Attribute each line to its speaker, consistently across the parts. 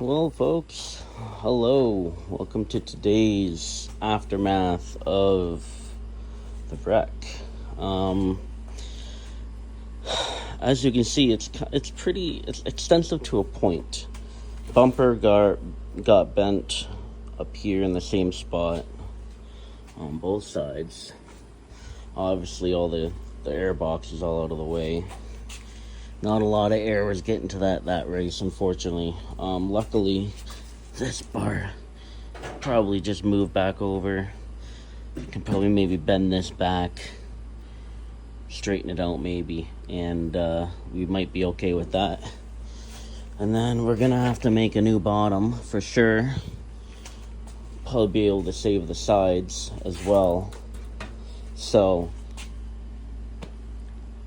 Speaker 1: Well, folks, hello. Welcome to today's aftermath of the wreck. As you can see, it's extensive to a point. Bumper got bent up here in the same spot on both sides. Obviously, all the air box is all out of the way. Not a lot of air was getting to that race, unfortunately. Luckily, this bar probably just moved back over. Can probably maybe bend this back, straighten it out maybe, and we might be okay with that. And then we're gonna have to make a new bottom for sure. Probably be able to save the sides as well. So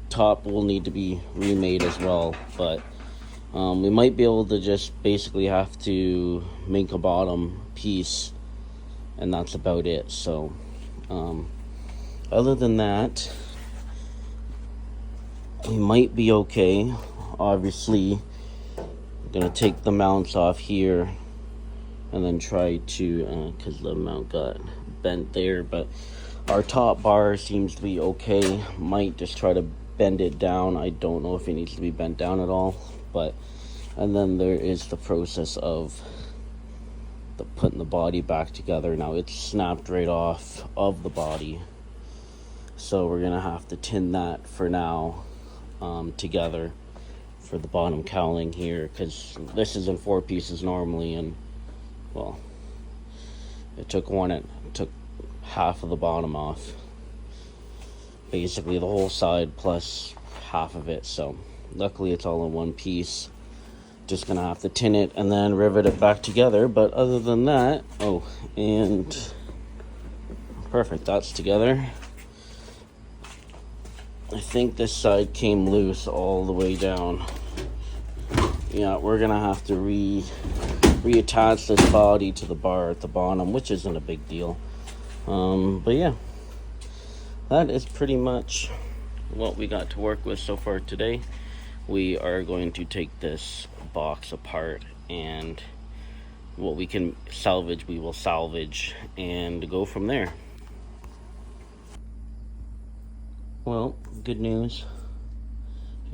Speaker 1: top will need to be remade as well, but we might be able to just basically have to make a bottom piece, and that's about it. So other than that, we might be okay. Obviously, I'm gonna take the mounts off here and then try to because the mount got bent there, but our top bar seems to be okay. Might just try to bend it down. I don't know if it needs to be bent down at all, but and then there is the process of putting the body back together. Now it's snapped right off of the body, so we're gonna have to tin that for now together for the bottom cowling here, because this is in 4 pieces normally, and well, it took half of the bottom off, basically the whole side plus half of it. So luckily it's all in one piece. Just gonna have to tin it and then rivet it back together. But other than that, and perfect, that's together. I think this side came loose all the way down. Yeah, we're gonna have to reattach this body to the bar at the bottom, which isn't a big deal. But yeah, that is pretty much what we got to work with so far today. We are going to take this box apart, and what we can salvage, we will salvage, and go from there. Well, good news.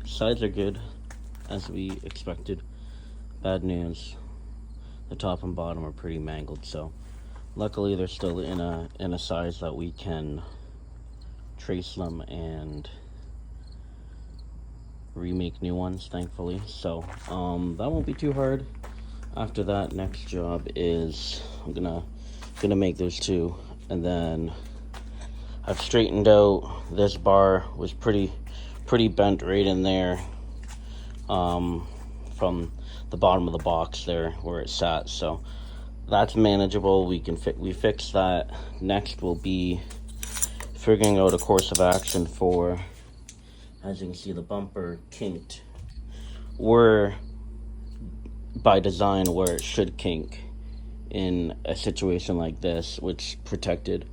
Speaker 1: Sides are good, as we expected. Bad news. The top and bottom are pretty mangled, so luckily they're still in a size that we can trace them and remake new ones, thankfully. So that won't be too hard. After that, next job is I'm gonna make those two, and then I've straightened out this bar. Was pretty bent right in there from the bottom of the box there where it sat, so that's manageable. We fix that. Next will be figuring out a course of action for, as you can see, the bumper kinked. We're by design where it should kink in a situation like this, which protected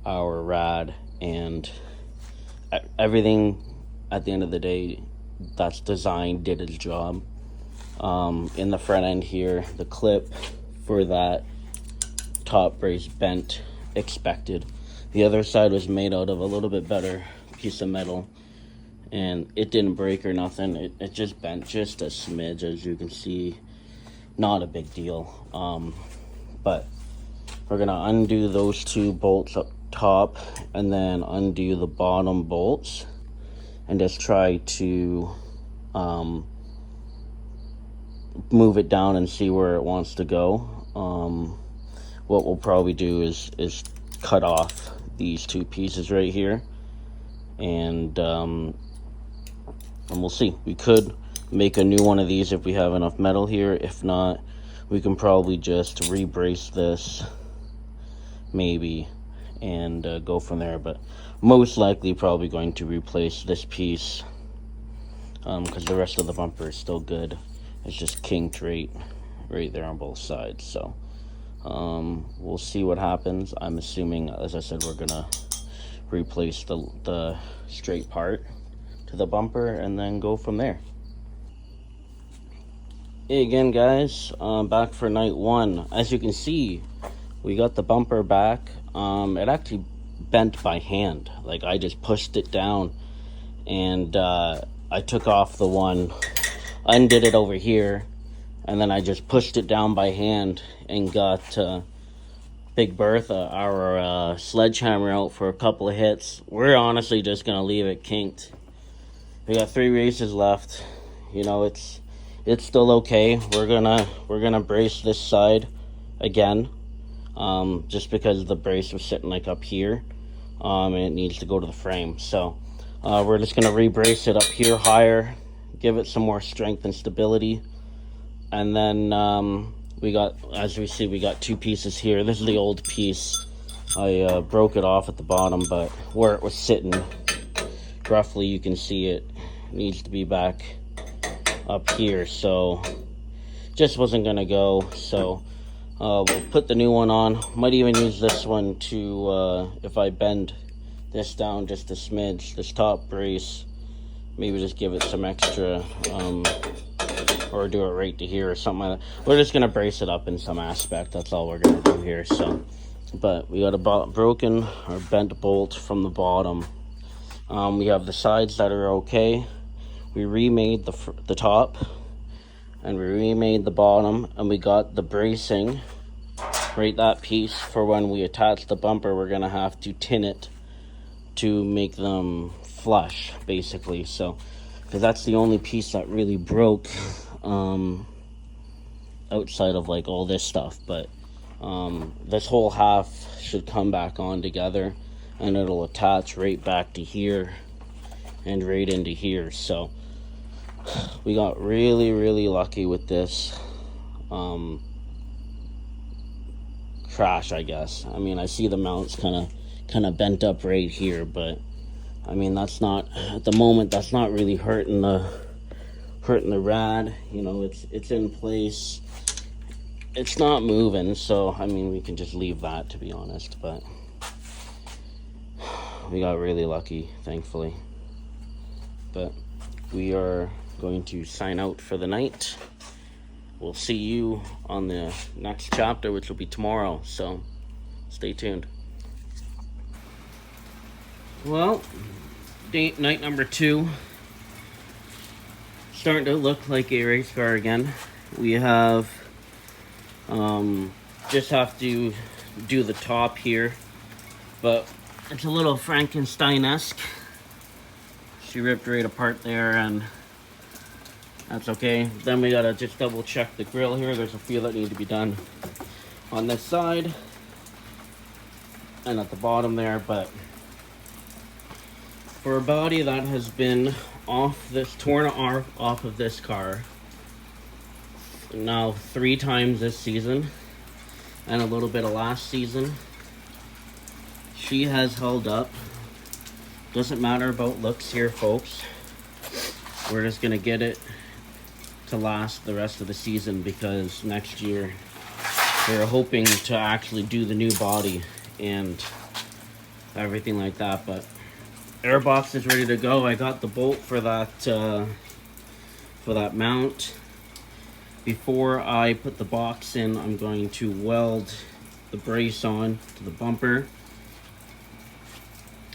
Speaker 1: our rad, and everything at the end of the day that's designed did its job. In the front end here, the clip for that top brace bent, expected. The other side was made out of a little bit better piece of metal, and it didn't break or nothing. It just bent just a smidge, as you can see. Not a big deal. But we're gonna undo those 2 bolts up top and then undo the bottom bolts and just try to move it down and see where it wants to go. What we'll probably do is cut off these 2 pieces right here, and we'll see. We could make a new one of these if we have enough metal here. If not, we can probably just re-brace this maybe and go from there. But most likely probably going to replace this piece because the rest of the bumper is still good. It's just kinked right there on both sides. So we'll see what happens. I'm assuming, as I said, we're gonna replace the straight part to the bumper and then go from there. Hey again, guys. Back for night one. As you can see, we got the bumper back. It actually bent by hand. Like, I just pushed it down, and I took off the one, undid it over here, and then I just pushed it down by hand and got Big Bertha, our sledgehammer, out for a couple of hits. We're honestly just gonna leave it kinked. We got 3 races left. You know, it's still okay. We're gonna brace this side again, just because the brace was sitting like up here, and it needs to go to the frame. So we're just gonna re-brace it up here higher, give it some more strength and stability, and then we got, as we see, we got 2 pieces here. This is the old piece. I broke it off at the bottom, but where it was sitting, roughly, you can see it needs to be back up here, so just wasn't gonna go. So we'll put the new one on. Might even use this one to, if I bend this down just a smidge, this top brace, maybe just give it some extra, or do it right to here or something like that. We're just gonna brace it up in some aspect. That's all we're gonna do here. So, but we got a broken or bent bolt from the bottom. We have the sides that are okay. We remade the top, and we remade the bottom, and we got the bracing, right, that piece, for when we attach the bumper. We're gonna have to tin it to make them flush, basically. So, because that's the only piece that really broke, outside of like all this stuff. But this whole half should come back on together, and it'll attach right back to here and right into here. So we got really lucky with this crash, I guess. I mean, I see the mounts kind of bent up right here, but I mean, that's not, at the moment, that's not really hurting the rad. You know, it's in place, it's not moving. So I mean, we can just leave that, to be honest. But we got really lucky, thankfully. But we are going to sign out for the night. We'll see you on the next chapter, which will be tomorrow. So stay tuned. Well, night number 2. Starting to look like a race car again. We have just have to do the top here, but it's a little Frankenstein-esque. She ripped right apart there, and that's okay. Then we gotta just double check the grill here. There's a few that need to be done on this side and at the bottom there. But for a body that has been torn off of this car now 3 times this season and a little bit of last season, she has held up. Doesn't matter about looks here, folks. We're just gonna get it to last the rest of the season, because next year we're hoping to actually do the new body and everything like that. But airbox is ready to go. I got the bolt for that mount. Before I put the box in, I'm going to weld the brace on to the bumper.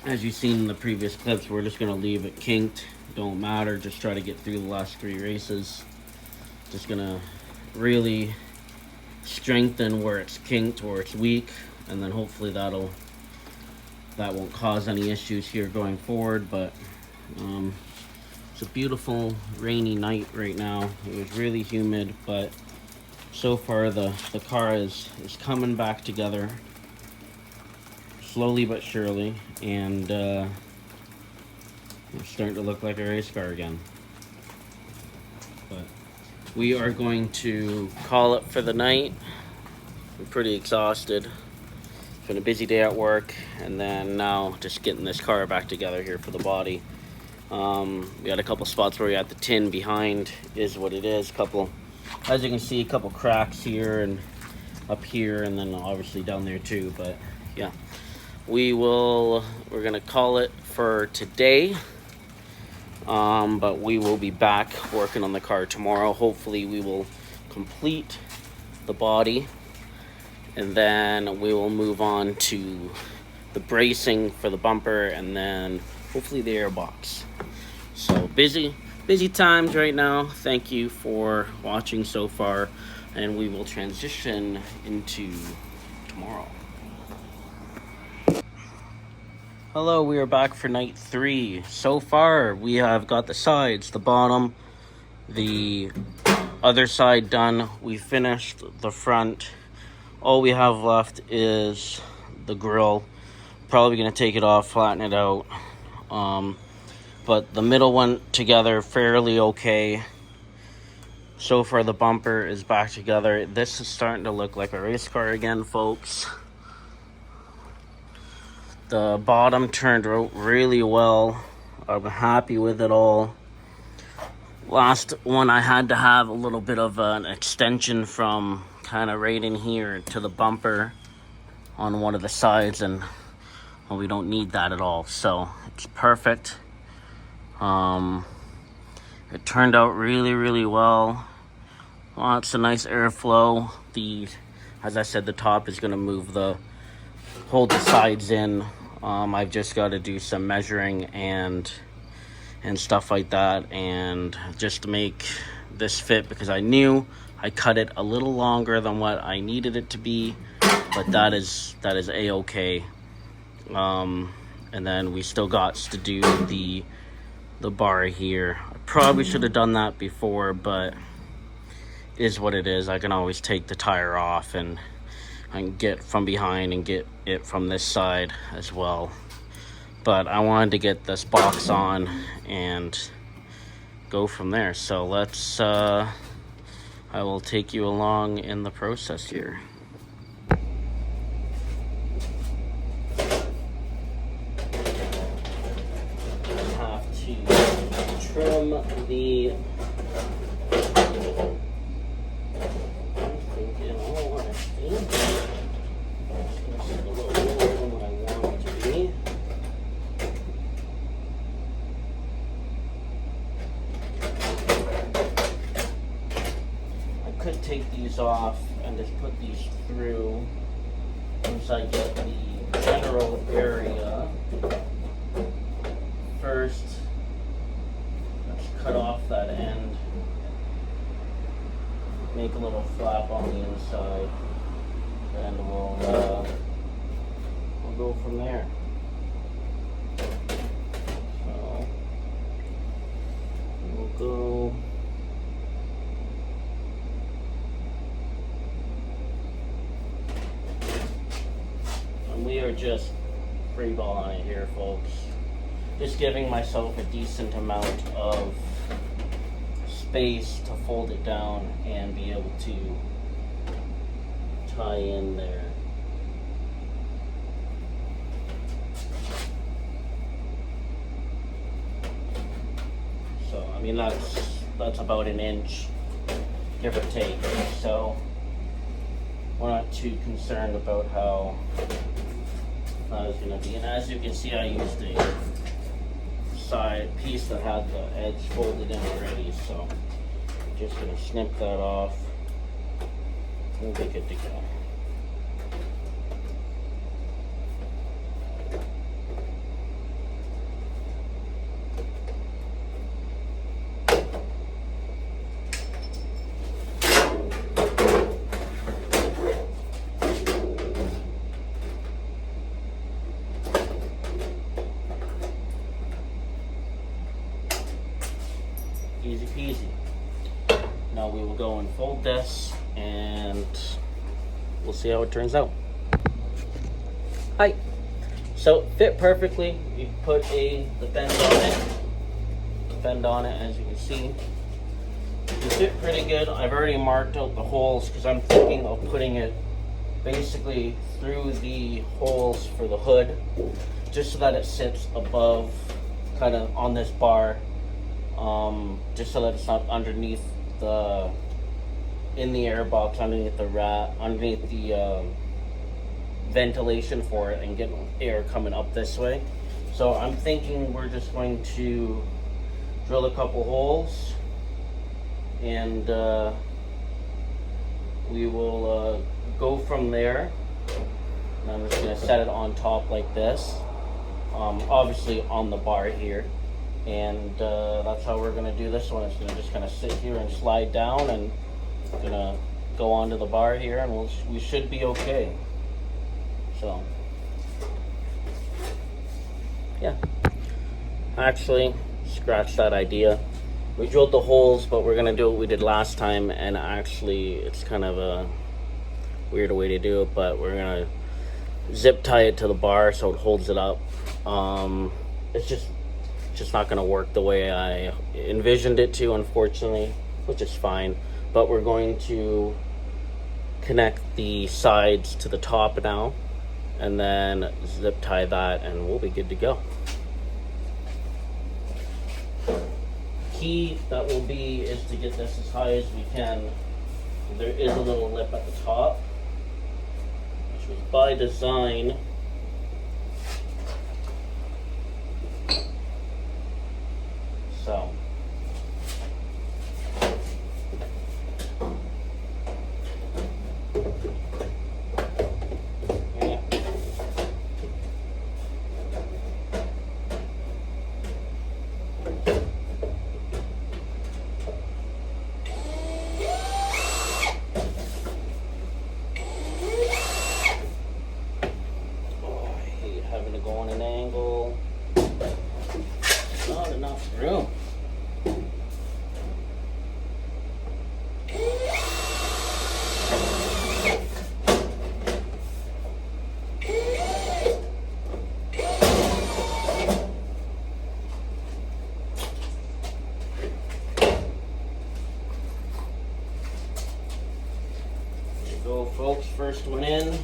Speaker 1: As you've seen in the previous clips, we're just going to leave it kinked. Don't matter, just try to get through the last 3 races. Just going to really strengthen where it's kinked or it's weak, and then hopefully that won't cause any issues here going forward. But it's a beautiful rainy night right now. It was really humid, but so far the car is coming back together slowly but surely, and it's starting to look like a race car again. But we are going to call it for the night. I'm pretty exhausted. It's been a busy day at work, and then now just getting this car back together here for the body. We got a couple spots where we had the tin behind, is what it is. As you can see, a couple cracks here and up here, and then obviously down there too. But yeah, we're gonna call it for today. But we will be back working on the car tomorrow. Hopefully we will complete the body, and then we will move on to the bracing for the bumper, and then hopefully the airbox. So busy times right now. Thank you for watching so far, and we will transition into tomorrow. Hello, we are back for night 3. So far we have got the sides, the bottom, the other side done. We finished the front. All we have left is the grill. Probably gonna take it off, flatten it out. But the middle went together fairly okay. So far the bumper is back together. This is starting to look like a race car again, folks. The bottom turned out really well. I'm happy with it all. Last one I had to have a little bit of an extension from kind of right in here to the bumper on one of the sides, and well, we don't need that at all, so it's perfect. It turned out really well. Lots of nice airflow. As I said, the top is going to hold the sides in. I've just got to do some measuring and stuff like that, and just to make this fit, because I knew I cut it a little longer than what I needed it to be, but that is a-okay. And then we still got to do the bar here. I probably should have done that before, but it is what it is. I can always take the tire off and I can get from behind and get it from this side as well. But I wanted to get this box on and go from there. So let's I will take you along in the process here. Have to trim the could take these off and just put these through once I get the general area. First, let's cut off that end, make a little flap on the inside, and we'll go from there. So we'll go. We are just freeballing it here, folks. Just giving myself a decent amount of space to fold it down and be able to tie in there. So, I mean, that's about an inch, give or take. So, we're not too concerned about how that is going to be. And as you can see, I used a side piece that had the edge folded in already, so I'm just going to snip that off. We'll be good to go. Easy peasy. Now we will go and fold this and we'll see how it turns out. Hi. So it fit perfectly. We put the bend on it, as you can see. It fit pretty good. I've already marked out the holes because I'm thinking of putting it basically through the holes for the hood, just so that it sits above, kind of on this bar. Just so that it's not underneath in the airbox, underneath the ventilation for it, and getting air coming up this way. So I'm thinking we're just going to drill a couple holes and we will go from there. And I'm just going to set it on top like this, obviously on the bar here. And that's how we're going to do this one. It's going to just kind of sit here and slide down, and going to go onto the bar here, and we should be okay. So, yeah. Actually, scratch that idea. We drilled the holes, but we're going to do what we did last time, and actually it's kind of a weird way to do it, but we're going to zip tie it to the bar so it holds it up. It's just not going to work the way I envisioned it to, unfortunately, which is fine. But we're going to connect the sides to the top now, and then zip tie that, and we'll be good to go. Key that will be is to get this as high as we can. There is a little lip at the top, which was by design. So yeah. Oh, I hate having to go on an angle. Not enough room. There you go, folks. First one in.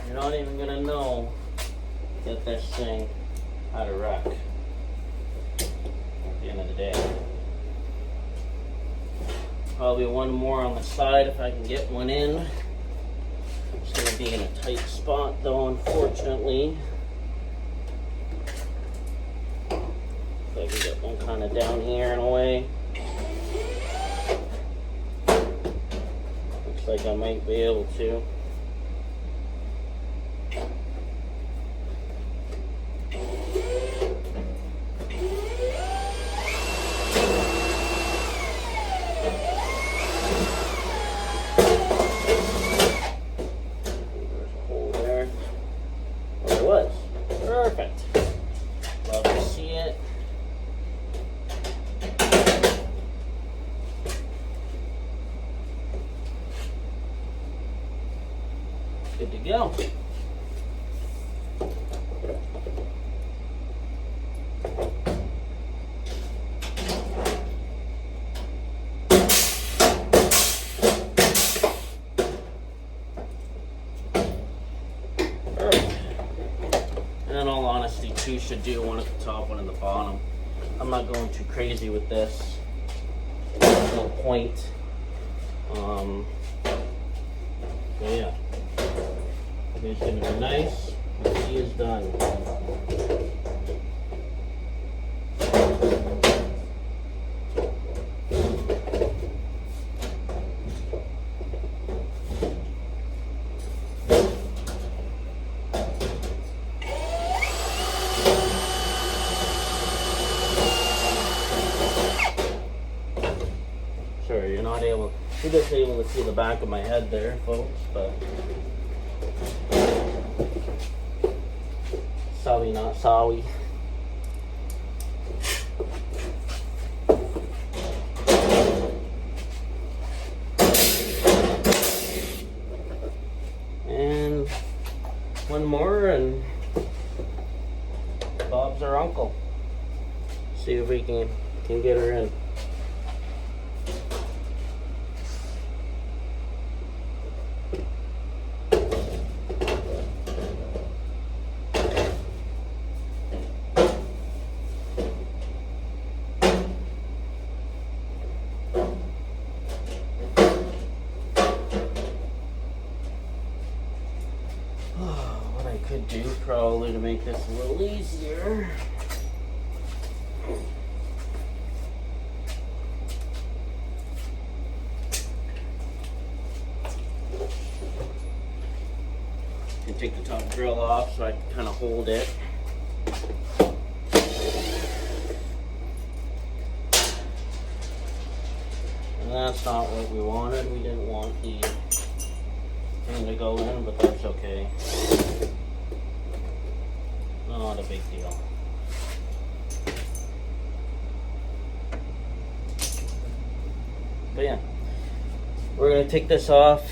Speaker 1: You're not even gonna know that this thing had a wreck at the end of the day. Probably one more on the side if I can get one in. It's gonna be in a tight spot though, unfortunately. If I can get one kind of down here in a way. Looks like I might be able to. Perfect. Love to see it. Good to go. In all honesty, two should do, one at the top, one at the bottom. I'm not going too crazy with this. There's no point. So yeah, I think it's going to be nice. The key is done. Sure, you're just able to see the back of my head there, folks, but sorry, not sorry. And one more, and Bob's our uncle. See if we can get her in. could do probably to make this a little easier. You can take the top grill off so I can kind of hold it. And that's not what we wanted. We didn't want the thing to go in, but that's okay. Not a big deal. But yeah, we're gonna take this off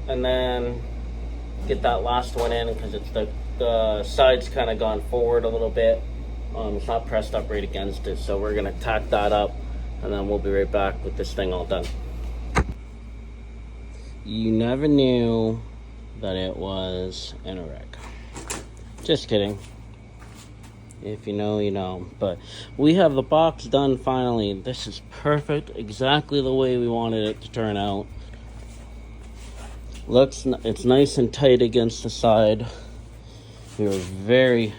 Speaker 1: and then get that last one in because it's the side's kind of gone forward a little bit. It's not pressed up right against it, so we're gonna tack that up and then we'll be right back with this thing all done. You never knew that it was in a wreck. Just kidding. If you know, you know. But we have the box done finally. This is perfect, exactly the way we wanted it to turn out. It's nice and tight against the side. We were very,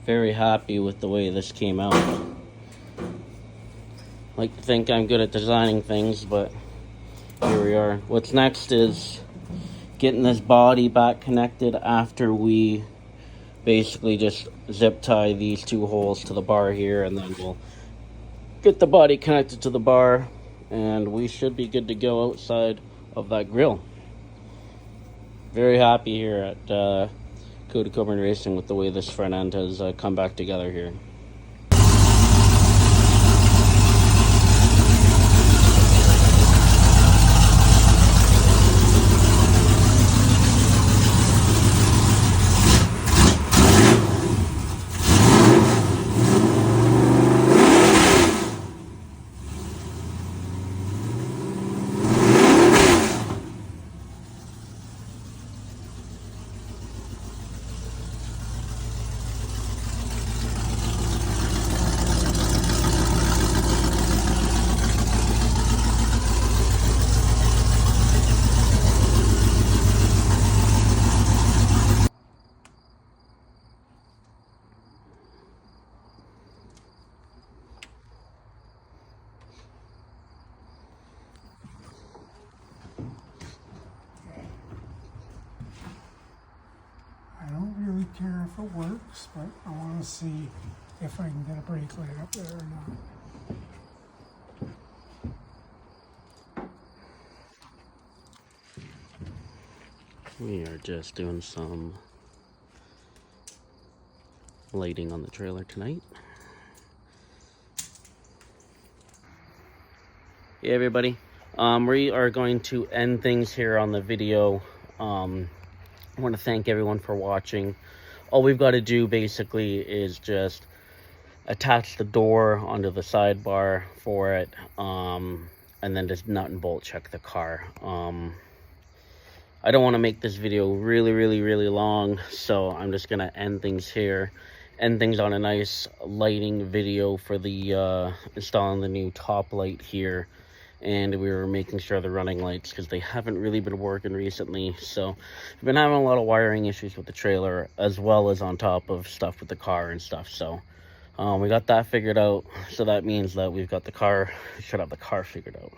Speaker 1: very happy with the way this came out. I like to think I'm good at designing things, but here we are. What's next is getting this body back connected after we basically just zip tie these two holes to the bar here, and then we'll get the body connected to the bar and we should be good to go outside of that grill. Very happy here at Cody Coburn Racing with the way this front end has come back together here.
Speaker 2: I don't really care if it works, but I want to see if I can get a brake light up there or not.
Speaker 1: We are just doing some lighting on the trailer tonight. Hey everybody, we are going to end things here on the video. I want to thank everyone for watching. All we've got to do basically is just attach the door onto the sidebar for it, and then just nut and bolt check the car. I don't want to make this video really long, so I'm just gonna end things here. End things on a nice lighting video for the installing the new top light here. And we were making sure the running lights, because they haven't really been working recently. So we've been having a lot of wiring issues with the trailer, as well as on top of stuff with the car and stuff. So we got that figured out. So that means that we should have the car figured out,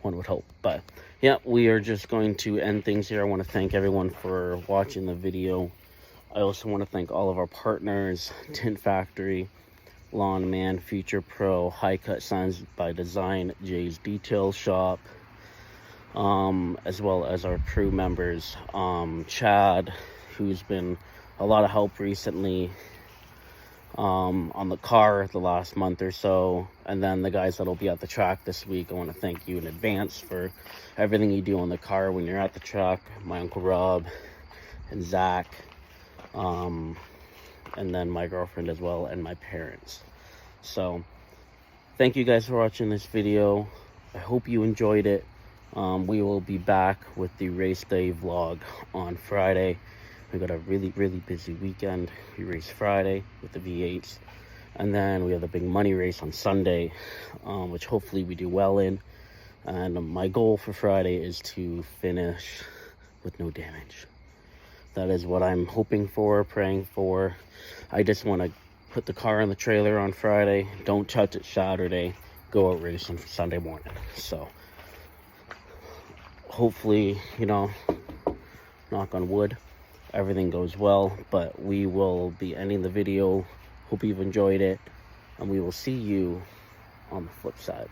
Speaker 1: one would hope. But yeah, we are just going to end things here. I want to thank everyone for watching the video. I also want to thank all of our partners, Tint Factory, Lawn Man, Future Pro, High Cut Signs by Design, Jay's Detail Shop, as well as our crew members, Chad, who's been a lot of help recently on the car the last month or so, and then the guys that'll be at the track this week. I want to thank you in advance for everything you do on the car when you're at the track. My Uncle Rob and Zach, and then my girlfriend as well, and my parents. So thank you guys for watching this video. I hope you enjoyed it. We will be back with the race day vlog on Friday. We got a really busy weekend. We race Friday with the V8s, and then we have the big money race on Sunday, which hopefully we do well in. And my goal for Friday is to finish with no damage. That is what I'm hoping for, praying for. I just want to put the car in the trailer on Friday, don't touch it Saturday, go out racing Sunday morning. So hopefully, you know, knock on wood, everything goes well. But we will be ending the video. Hope you've enjoyed it, and we will see you on the flip side.